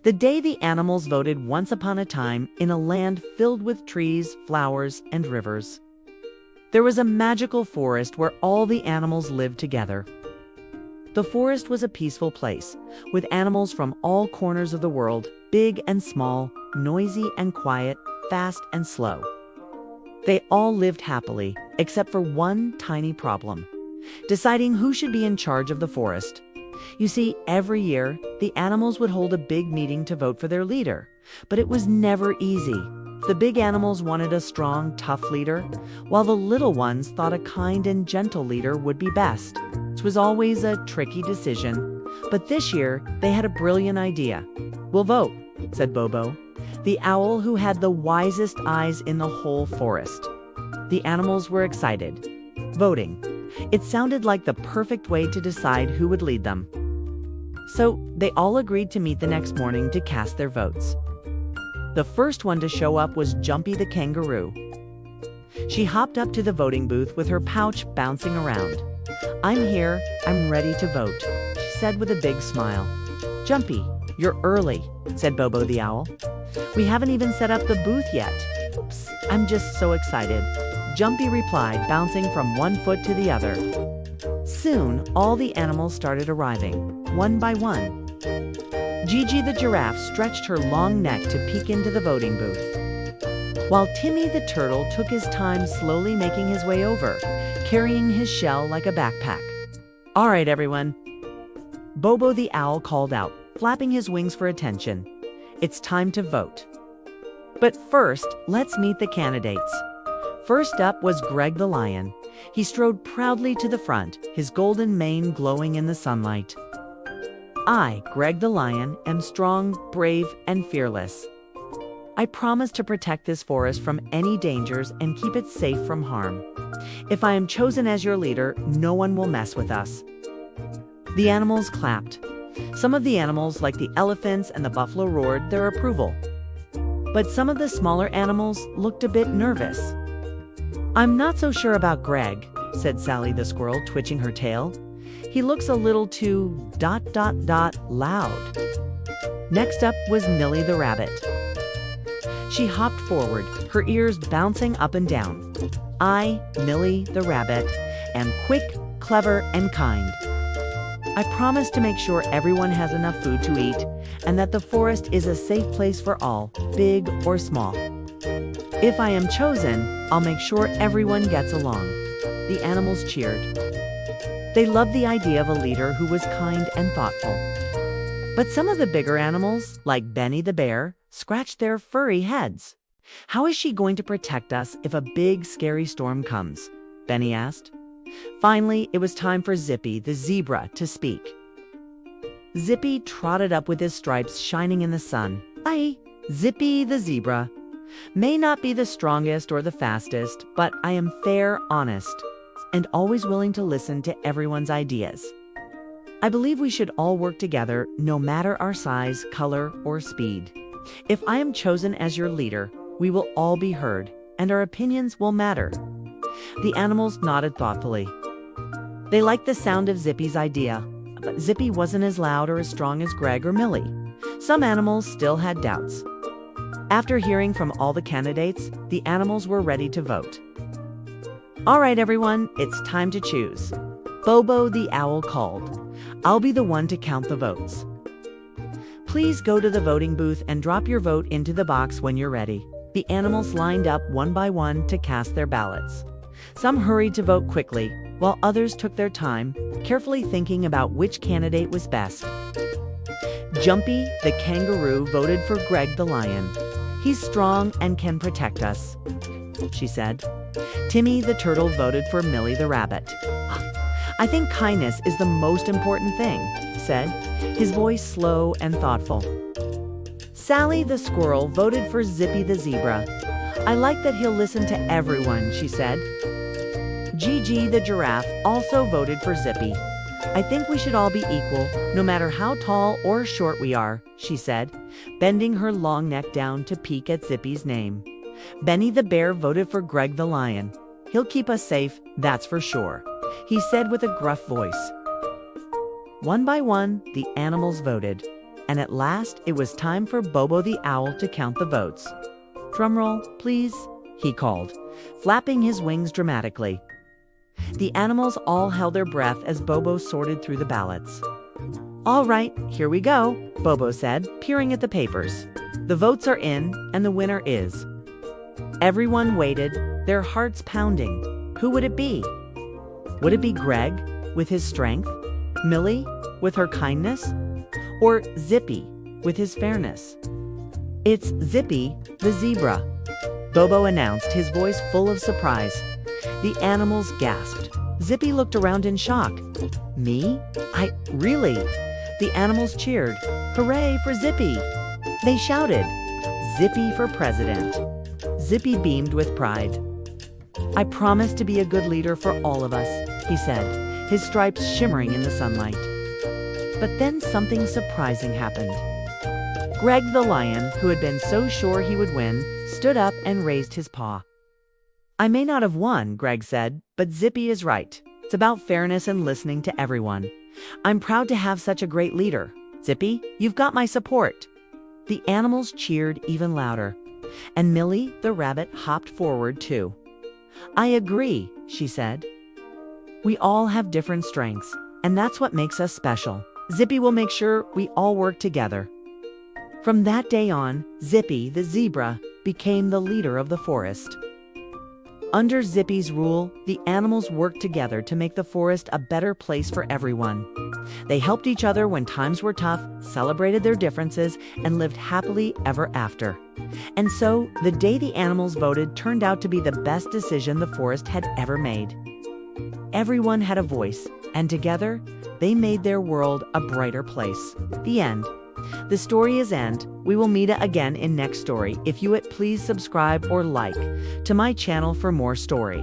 The day the animals voted once upon a time in a land filled with trees, flowers, and rivers. There was a magical forest where all the animals lived together. The forest was a peaceful place, with animals from all corners of the world, big and small, noisy and quiet, fast and slow. They all lived happily, except for one tiny problem: deciding who should be in charge of the forest. You see, every year, the animals would hold a big meeting to vote for their leader, but it was never easy. The big animals wanted a strong, tough leader, while the little ones thought a kind and gentle leader would be best. It was always a tricky decision, but this year they had a brilliant idea. "We'll vote," said Bobo, the owl who had the wisest eyes in the whole forest. The animals were excited. Voting. It sounded like the perfect way to decide who would lead them. So they all agreed to meet the next morning to cast their votes. The first one to show up was Jumpy the kangaroo. She hopped up to the voting booth with her pouch bouncing around. "I'm here, I'm ready to vote," she said with a big smile. "Jumpy, you're early," said Bobo the owl. "We haven't even set up the booth yet." "Oops, I'm just so excited," Jumpy replied, bouncing from one foot to the other. Soon, all the animals started arriving, one by one. Gigi the giraffe stretched her long neck to peek into the voting booth, while Timmy the turtle took his time slowly making his way over, carrying his shell like a backpack. "All right, everyone," Bobo the owl called out, flapping his wings for attention. "It's time to vote. But first, let's meet the candidates." First up was Greg the lion. He strode proudly to the front, his golden mane glowing in the sunlight. "I, Greg the lion, am strong, brave, and fearless. I promise to protect this forest from any dangers and keep it safe from harm. If I am chosen as your leader, no one will mess with us." The animals clapped. Some of the animals, like the elephants and the buffalo, roared their approval. But some of the smaller animals looked a bit nervous. "I'm not so sure about Greg," said Sally the squirrel, twitching her tail. "He looks a little too ... loud." Next up was Millie the rabbit. She hopped forward, her ears bouncing up and down. "I, Millie the rabbit, am quick, clever, and kind. I promise to make sure everyone has enough food to eat and that the forest is a safe place for all, big or small. If I am chosen, I'll make sure everyone gets along." The animals cheered. They loved the idea of a leader who was kind and thoughtful. But some of the bigger animals, like Benny the bear, scratched their furry heads. "How is she going to protect us if a big, scary storm comes?" Benny asked. Finally, it was time for Zippy the zebra to speak. Zippy trotted up with his stripes shining in the sun. "I, Zippy the zebra, may not be the strongest or the fastest, but I am fair, honest, and always willing to listen to everyone's ideas. I believe we should all work together, no matter our size, color, or speed. If I am chosen as your leader, we will all be heard, and our opinions will matter." The animals nodded thoughtfully. They liked the sound of Zippy's idea, but Zippy wasn't as loud or as strong as Greg or Millie. Some animals still had doubts. After hearing from all the candidates, the animals were ready to vote. "All right, everyone, it's time to choose." Bobo the owl called. "I'll be the one to count the votes. Please go to the voting booth and drop your vote into the box when you're ready." The animals lined up one by one to cast their ballots. Some hurried to vote quickly, while others took their time, carefully thinking about which candidate was best. Jumpy, the kangaroo, voted for Greg the lion. "He's strong and can protect us," she said. Timmy the turtle voted for Millie the rabbit. "I think kindness is the most important thing," he said, his voice slow and thoughtful. Sally the squirrel voted for Zippy the zebra. "I like that he'll listen to everyone," she said. Gigi the giraffe also voted for Zippy. "I think we should all be equal, no matter how tall or short we are," she said, bending her long neck down to peek at Zippy's name. Benny the bear voted for Greg the lion. "He'll keep us safe, that's for sure," he said with a gruff voice. One by one, the animals voted. and at last it was time for Bobo the owl to count the votes. "Drumroll, please," he called, flapping his wings dramatically. The animals all held their breath as Bobo sorted through the ballots. "All right, here we go," Bobo said, peering at the papers. "The votes are in, and the winner is..." Everyone waited, their hearts pounding. Who would it be? Would it be Greg, with his strength? Millie, with her kindness? Or Zippy, with his fairness? "It's Zippy, the zebra," Bobo announced, his voice full of surprise. The animals gasped. Zippy looked around in shock. "Me? Really?" The animals cheered. "Hooray for Zippy!" They shouted, "Zippy for president!" Zippy beamed with pride. "I promise to be a good leader for all of us," he said, his stripes shimmering in the sunlight. But then something surprising happened. Greg the lion, who had been so sure he would win, stood up and raised his paw. "I may not have won," Greg said, "but Zippy is right. It's about fairness and listening to everyone. I'm proud to have such a great leader. Zippy, you've got my support." The animals cheered even louder, and Millie, the rabbit, hopped forward too. "I agree," she said. "We all have different strengths, and that's what makes us special. Zippy will make sure we all work together." From that day on, Zippy, the zebra, became the leader of the forest. Under Zippy's rule, the animals worked together to make the forest a better place for everyone. They helped each other when times were tough, celebrated their differences, and lived happily ever after. And so, the day the animals voted turned out to be the best decision the forest had ever made. Everyone had a voice, and together, they made their world a brighter place. The end. The story is end. We will meet again in next story. If you would please subscribe or like to my channel for more story.